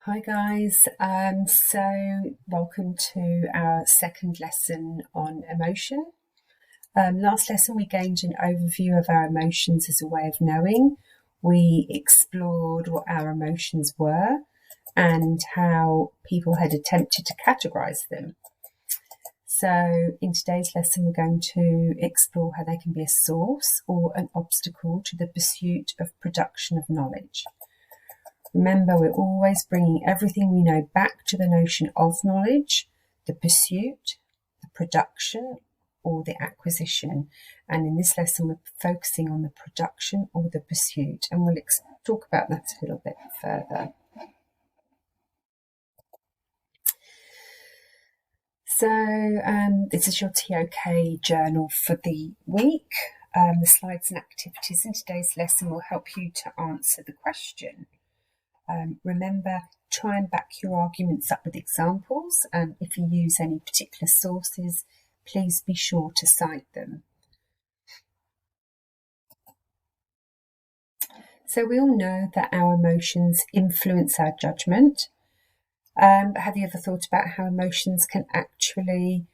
Hi guys, so welcome to our second lesson on emotion. Last lesson we gained an overview of our emotions as a way of knowing. We explored what our emotions were and how people had attempted to categorize them. So in today's lesson we're going to explore how they can be a source or an obstacle to the pursuit of production of knowledge. Remember, we're always bringing everything we know back to the notion of knowledge, the pursuit, the production, or the acquisition. And in this lesson, we're focusing on the production or the pursuit. And we'll talk about that a little bit further. So this is your TOK journal for the week. The slides and activities in today's lesson will help you to answer the question. Remember, try and back your arguments up with examples, and if you use any particular sources, please be sure to cite them. So we all know that our emotions influence our judgment, but have you ever thought about how emotions can actually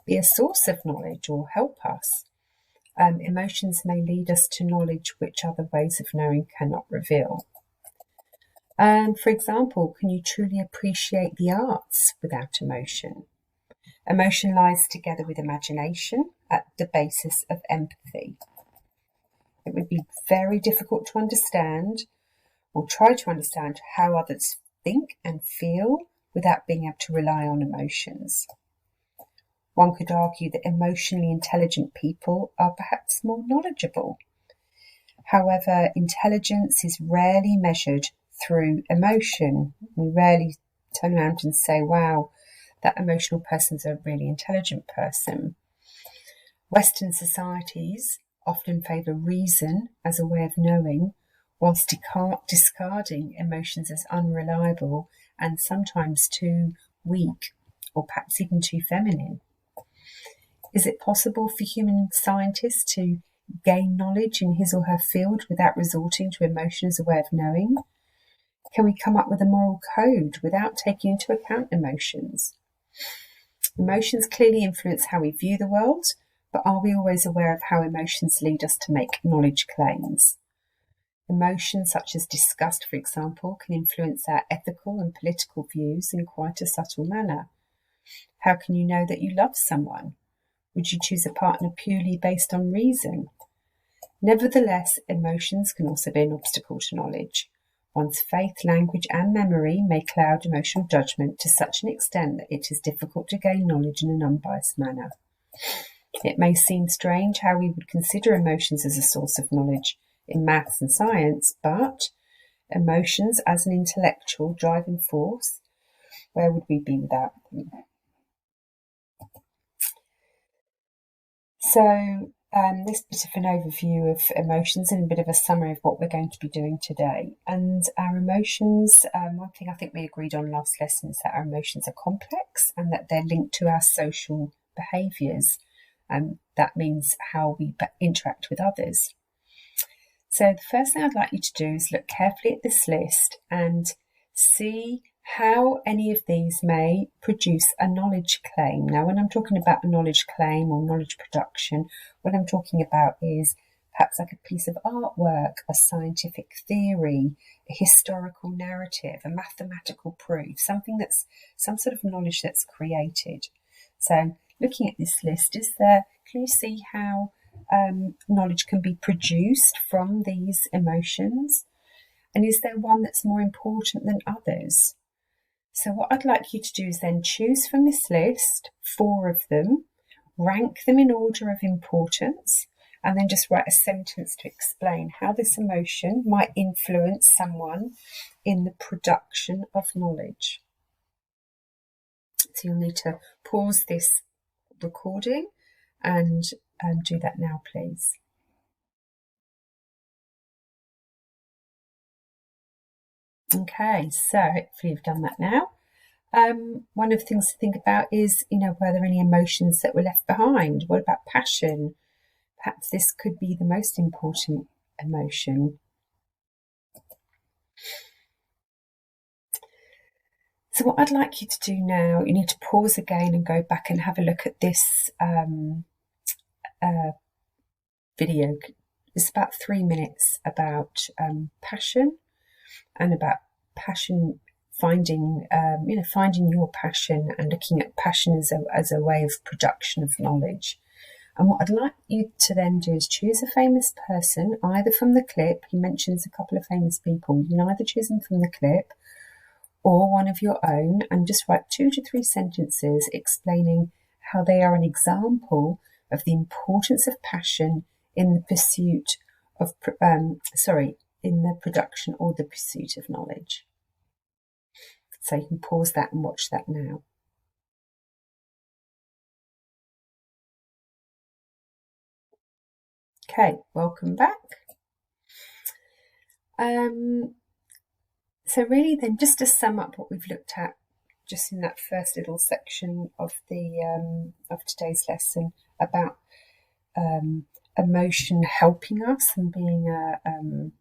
be a source of knowledge or help us? Emotions may lead us to knowledge which other ways of knowing cannot reveal. For example, can you truly appreciate the arts without emotion? Emotion lies together with imagination at the basis of empathy. It would be very difficult to understand or try to understand how others think and feel without being able to rely on emotions. One could argue that emotionally intelligent people are perhaps more knowledgeable. However, intelligence is rarely measured through emotion. We rarely turn around and say, wow, that emotional person's a really intelligent person. Western societies often favour reason as a way of knowing, whilst discarding emotions as unreliable and sometimes too weak or perhaps even too feminine. Is it possible for human scientists to gain knowledge in his or her field without resorting to emotion as a way of knowing? Can we come up with a moral code without taking into account emotions? Emotions clearly influence how we view the world, but are we always aware of how emotions lead us to make knowledge claims? Emotions such as disgust, for example, can influence our ethical and political views in quite a subtle manner. How can you know that you love someone? Would you choose a partner purely based on reason? Nevertheless, emotions can also be an obstacle to knowledge. One's faith, language and memory may cloud emotional judgment to such an extent that it is difficult to gain knowledge in an unbiased manner. It may seem strange how we would consider emotions as a source of knowledge in maths and science, but emotions as an intellectual driving force, where would we be without them? So this bit of an overview of emotions and a bit of a summary of what we're going to be doing today. And our emotions, one thing I think we agreed on last lesson is that our emotions are complex and that they're linked to our social behaviours. That means how we interact with others. So the first thing I'd like you to do is look carefully at this list and see how any of these may produce a knowledge claim. Now, when I'm talking about a knowledge claim or knowledge production, what I'm talking about is perhaps like a piece of artwork, a scientific theory, a historical narrative, a mathematical proof, something that's some sort of knowledge that's created. So looking at this list, can you see how knowledge can be produced from these emotions? And is there one that's more important than others? So what I'd like you to do is then choose from this list 4 of them, rank them in order of importance, and then just write a sentence to explain how this emotion might influence someone in the production of knowledge. So you'll need to pause this recording and do that now, please. Okay, so hopefully you've done that now. One of the things to think about is, were there any emotions that were left behind? What about passion? Perhaps this could be the most important emotion. So what I'd like you to do now, you need to pause again and go back and have a look at this video. It's about 3 minutes about passion, and about passion, finding your passion, and looking at passion as a way of production of knowledge. And what I'd like you to then do is choose a famous person, either from the clip. He mentions a couple of famous people. You can either choose them from the clip or one of your own, and just write 2 to 3 sentences explaining how they are an example of the importance of passion in the pursuit of, in the production or the pursuit of knowledge. So you can pause that and watch that now. Okay, welcome back. So really then, just to sum up what we've looked at just in that first little section of the of today's lesson about emotion helping us and being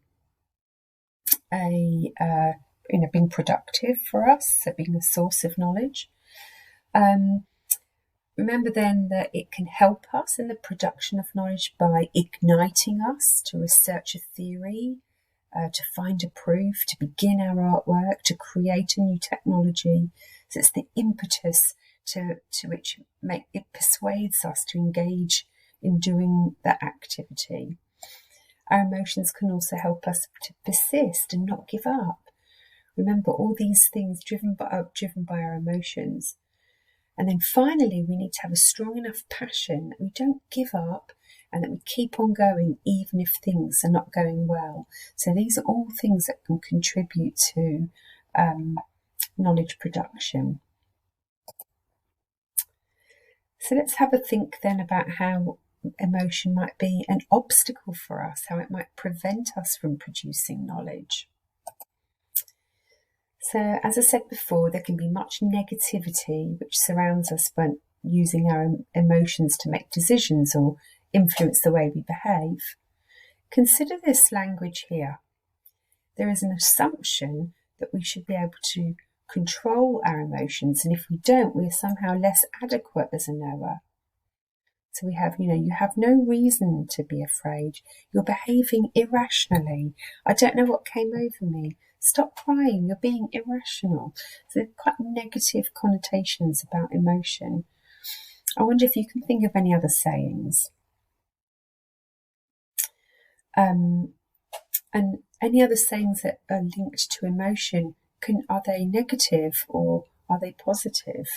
being productive for us, so being a source of knowledge. Remember then that it can help us in the production of knowledge by igniting us to research a theory, to find a proof, to begin our artwork, to create a new technology. So it's the impetus to which it persuades us to engage in doing that activity. Our emotions can also help us to persist and not give up. Remember, all these things driven by our emotions. And then finally, we need to have a strong enough passion that we don't give up and that we keep on going even if things are not going well. So these are all things that can contribute to knowledge production. So let's have a think then about how emotion might be an obstacle for us, how it might prevent us from producing knowledge. So, as I said before, there can be much negativity which surrounds us when using our emotions to make decisions or influence the way we behave. Consider this language here. There is an assumption that we should be able to control our emotions, and if we don't, we are somehow less adequate as a knower. So we have, you have no reason to be afraid. You're behaving irrationally. I don't know what came over me. Stop crying, you're being irrational. So there are quite negative connotations about emotion. I wonder if you can think of any other sayings. And any other sayings that are linked to emotion, are they negative or are they positive?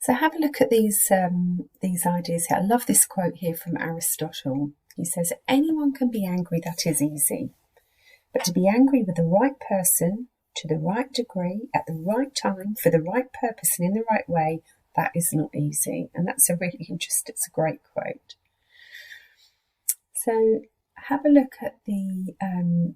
So have a look at these ideas here. I love this quote here from Aristotle. He says, anyone can be angry, that is easy. But to be angry with the right person, to the right degree, at the right time, for the right purpose and in the right way, that is not easy. And that's it's a great quote. So have a look at the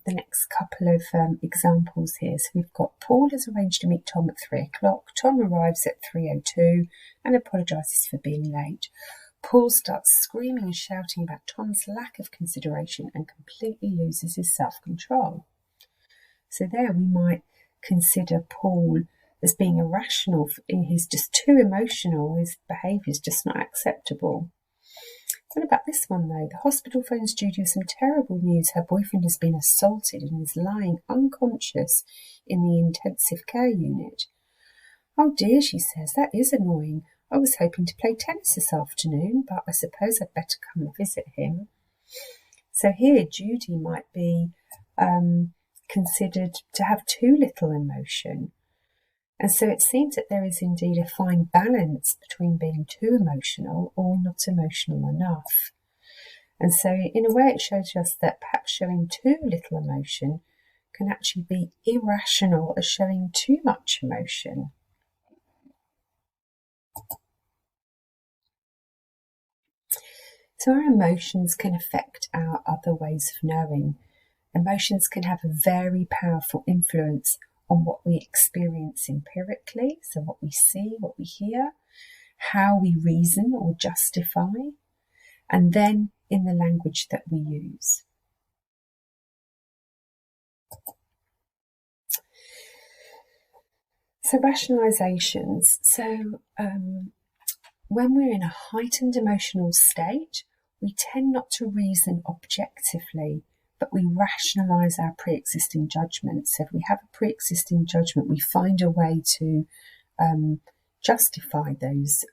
next couple of examples here. So we've got Paul has arranged to meet Tom at 3 o'clock. Tom arrives at 3:02 and apologises for being late. Paul starts screaming and shouting about Tom's lack of consideration and completely loses his self-control. So there we might consider Paul as being irrational. He's just too emotional. His behaviour is just not acceptable. What about this one though? The hospital phones Judy with some terrible news. Her boyfriend has been assaulted and is lying unconscious in the intensive care unit. Oh dear, she says, that is annoying. I was hoping to play tennis this afternoon, but I suppose I'd better come and visit him. So here Judy might be considered to have too little emotion. And so it seems that there is indeed a fine balance between being too emotional or not emotional enough. And so in a way it shows us that perhaps showing too little emotion can actually be irrational as showing too much emotion. So our emotions can affect our other ways of knowing. Emotions can have a very powerful influence on what we experience empirically, so what we see, what we hear, how we reason or justify, and then in the language that we use. So rationalizations. When we're in a heightened emotional state, we tend not to reason objectively, but we rationalize our pre-existing judgments. So if we have a pre-existing judgment, we find a way to justify those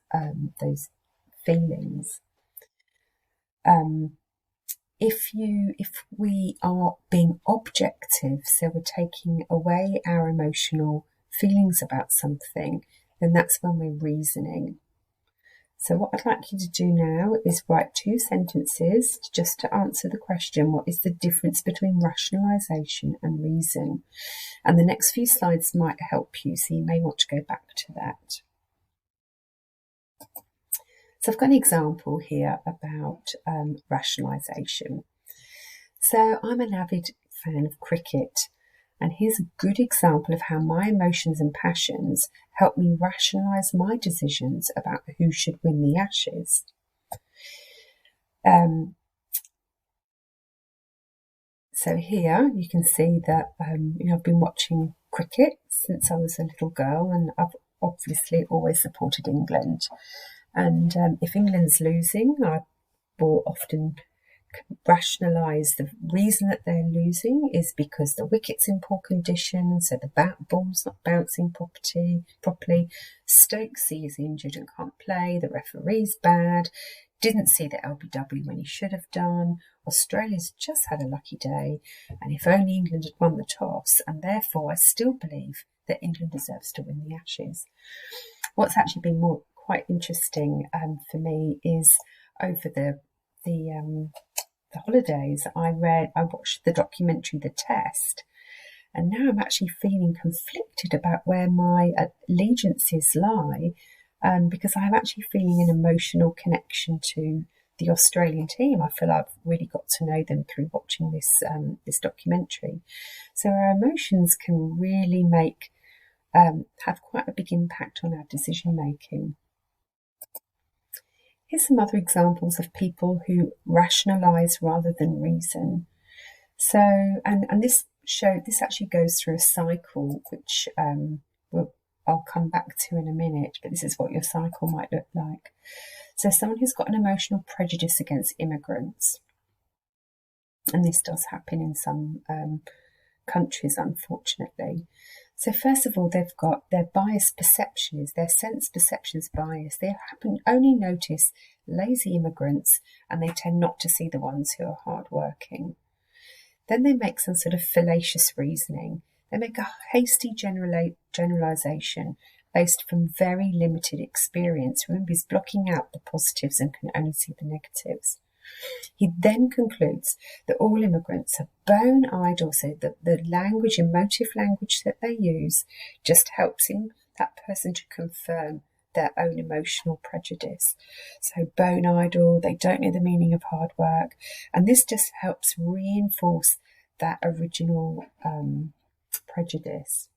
feelings. If we are being objective, so we're taking away our emotional feelings about something, then that's when we're reasoning. So what I'd like you to do now is write 2 sentences just to answer the question, what is the difference between rationalisation and reason? And the next few slides might help you, so you may want to go back to that. So I've got an example here about rationalisation. So I'm an avid fan of cricket, and here's a good example of how my emotions and passions help me rationalise my decisions about who should win the Ashes. So here you can see that I've been watching cricket since I was a little girl, and I've obviously always supported England. And if England's losing, I will often rationalise the reason that they're losing is because the wicket's in poor condition, so the ball's not bouncing properly. Stokes is injured and can't play. The referee's bad. Didn't see the LBW when he should have done. Australia's just had a lucky day, and if only England had won the toss, and therefore I still believe that England deserves to win the Ashes. What's actually been quite interesting for me is over the holidays, I watched the documentary The Test, and now I'm actually feeling conflicted about where my allegiances lie, because I'm actually feeling an emotional connection to the Australian team. I feel I've really got to know them through watching this documentary. So our emotions can really have quite a big impact on our decision making. Here's some other examples of people who rationalise rather than reason. So, and this actually goes through a cycle, which I'll come back to in a minute, but this is what your cycle might look like. So someone who's got an emotional prejudice against immigrants, and this does happen in some countries, unfortunately. So first of all, they've got their biased perceptions, their sense perception is biased. They only notice lazy immigrants, and they tend not to see the ones who are hardworking. Then they make some sort of fallacious reasoning. They make a hasty generalisation based from very limited experience. Remember, he's blocking out the positives and can only see the negatives. He then concludes that all immigrants are bone idle, so that the language, emotive language that they use just helps that person to confirm their own emotional prejudice. So bone idle, they don't know the meaning of hard work, and this just helps reinforce that original prejudice.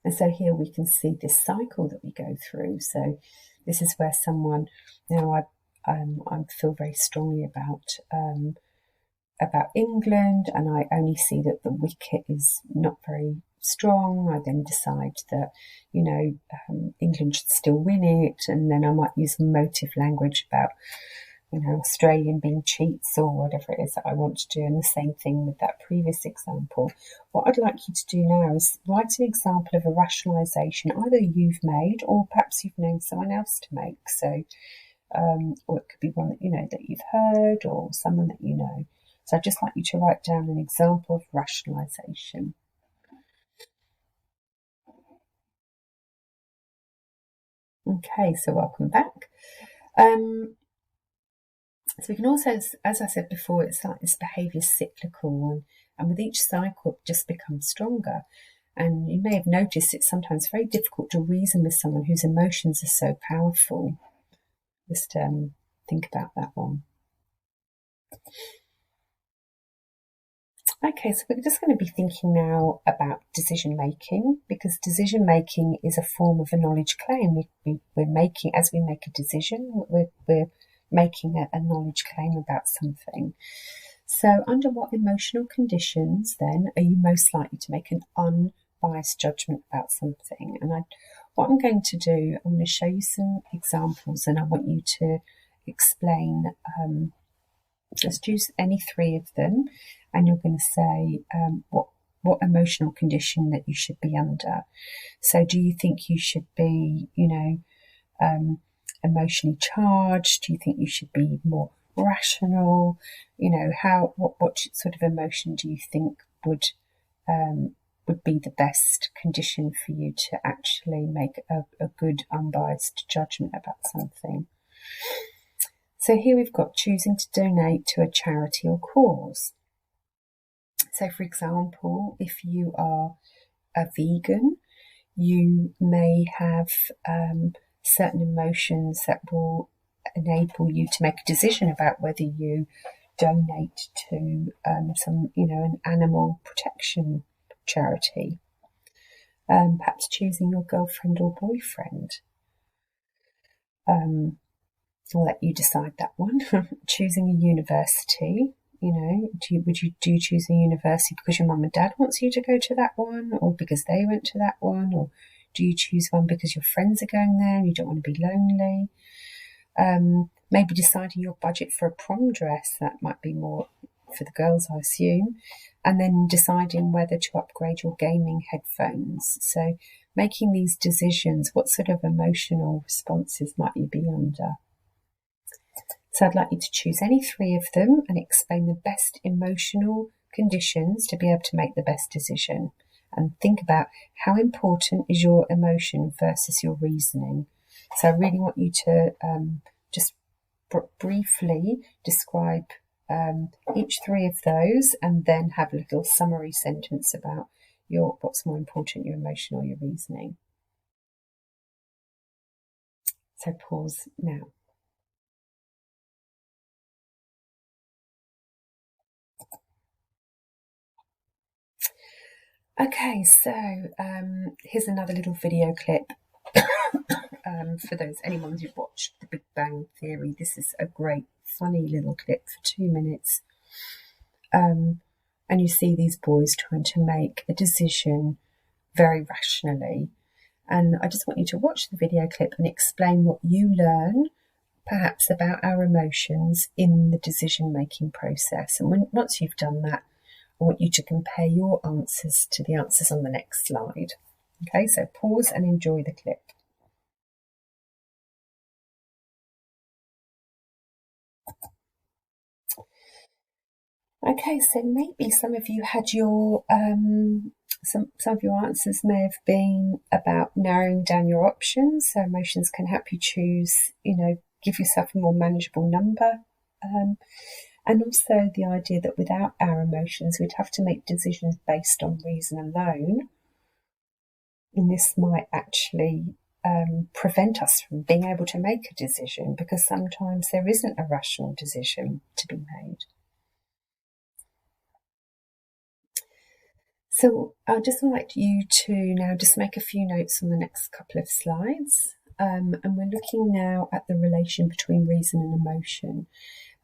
And so here we can see this cycle that we go through. So this is where someone, I feel very strongly about England, and I only see that the wicket is not very strong. I then decide that England should still win it, and then I might use emotive language about Australian being cheats or whatever it is that I want to do. And the same thing with that previous example. What I'd like you to do now is write an example of a rationalisation either you've made or perhaps you've known someone else to make. So or it could be one that you've heard or someone that you know. So I'd just like you to write down an example of rationalisation. Okay, so welcome back. So we can also, as I said before, it's like this behaviour cyclical, and with each cycle it just becomes stronger. And you may have noticed it's sometimes very difficult to reason with someone whose emotions are so powerful. Just think about that one. Okay, so we're just going to be thinking now about decision making, because decision making is a form of a knowledge claim. We're making, as we make a decision, we're making a knowledge claim about something. So under what emotional conditions then are you most likely to make an biased judgment about something. And what I'm going to do, I'm going to show you some examples, and I want you to explain. Let's choose any three of them, and you're going to say what emotional condition that you should be under. So do you think you should be, emotionally charged? Do you think you should be more rational? What sort of emotion do you think would be the best condition for you to actually make a good unbiased judgment about something? So here we've got choosing to donate to a charity or cause. So for example, if you are a vegan, you may have certain emotions that will enable you to make a decision about whether you donate to an animal protection charity. Perhaps choosing your girlfriend or boyfriend. I'll let you decide that one. Choosing a university. Would you choose a university because your mum and dad wants you to go to that one, or because they went to that one, or do you choose one because your friends are going there and you don't want to be lonely? Maybe deciding your budget for a prom dress, that might be more for the girls, I assume, and then deciding whether to upgrade your gaming headphones. So making these decisions, what sort of emotional responses might you be under? So I'd like you to choose any three of them and explain the best emotional conditions to be able to make the best decision. And think about how important is your emotion versus your reasoning. So I really want you to just briefly describe each three of those, and then have a little summary sentence about what's more important, your emotion or your reasoning. So pause now. Okay, so here's another little video clip. For anyone who's watched The Big Bang Theory, this is a great, funny little clip for 2 minutes. And you see these boys trying to make a decision very rationally. And I just want you to watch the video clip and explain what you learn, perhaps about our emotions in the decision-making process. And once you've done that, I want you to compare your answers to the answers on the next slide. Okay, so pause and enjoy the clip. Okay, so maybe some of you had your some of your answers may have been about narrowing down your options. So emotions can help you choose, give yourself a more manageable number. And also the idea that without our emotions, we'd have to make decisions based on reason alone. And this might actually prevent us from being able to make a decision, because sometimes there isn't a rational decision to be made. So I'd just like you to now just make a few notes on the next couple of slides. And we're looking now at the relation between reason and emotion.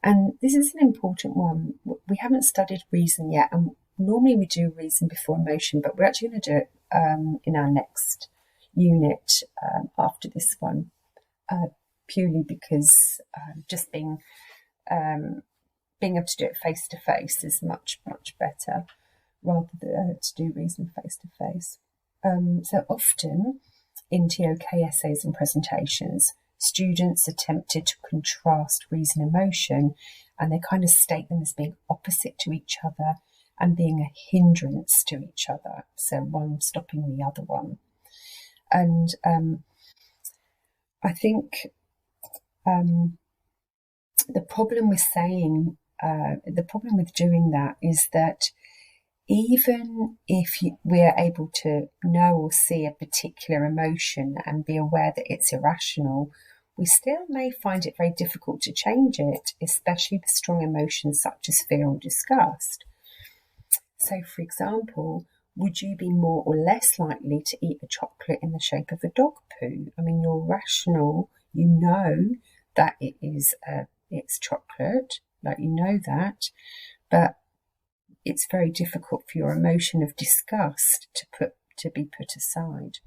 And this is an important one. We haven't studied reason yet, and normally we do reason before emotion, but we're actually going to do it in our next unit after this one, purely because just being able to do it face to face is much, much better, rather than to do reason face to face. So often in TOK essays and presentations, students attempted to contrast reason and emotion, and they kind of state them as being opposite to each other and being a hindrance to each other, so one stopping the other one. And I think the problem with doing that is that even if we're able to know or see a particular emotion and be aware that it's irrational, we still may find it very difficult to change it, especially with strong emotions such as fear or disgust. So, for example, would you be more or less likely to eat a chocolate in the shape of a dog poo? I mean, you're rational, you know that it's chocolate, like you know that, but it's very difficult for your emotion of disgust to be put aside?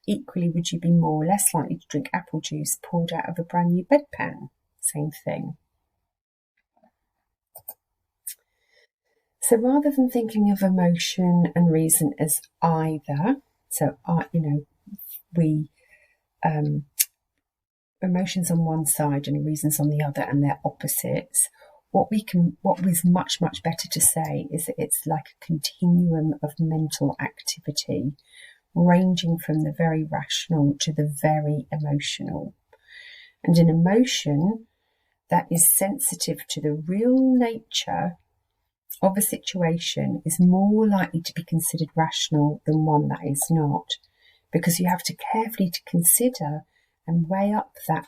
Equally, would you be more or less likely to drink apple juice poured out of a brand new bedpan? Same thing. So rather than thinking of emotion and reason as either, so we emotions on one side and reasons on the other, and they're opposites. What is much better to say is that it's like a continuum of mental activity, ranging from the very rational to the very emotional. And an emotion that is sensitive to the real nature of a situation is more likely to be considered rational than one that is not, because you have to carefully to consider and weigh up that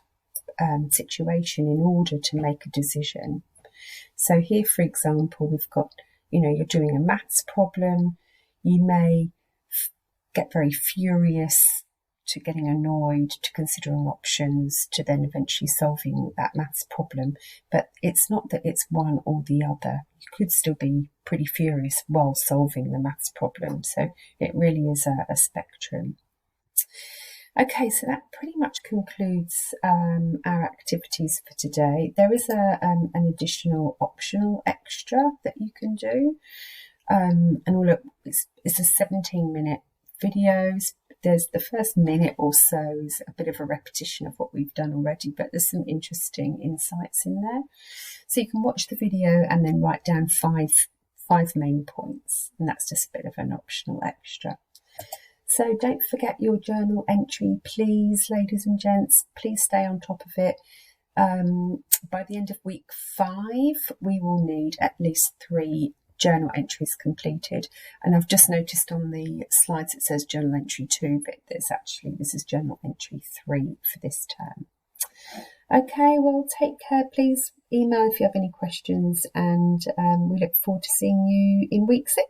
situation in order to make a decision. So here, for example, we've got, you're doing a maths problem. You may get very furious, to getting annoyed, to considering options, to then eventually solving that maths problem. But it's not that it's one or the other. You could still be pretty furious while solving the maths problem. So it really is a spectrum. Okay, so that pretty much concludes our activities for today. There is an additional optional extra that you can do. And it's a 17-minute videos. There's the first minute or so is a bit of a repetition of what we've done already, but there's some interesting insights in there. So you can watch the video and then write down five main points, and that's just a bit of an optional extra. So don't forget your journal entry, please, ladies and gents. Please stay on top of it. By the end of week 5, we will need at least 3 journal entries completed. And I've just noticed on the slides it says journal entry 2, but this is journal entry 3 for this term. Okay, well, take care. Please email if you have any questions, and we look forward to seeing you in week 6.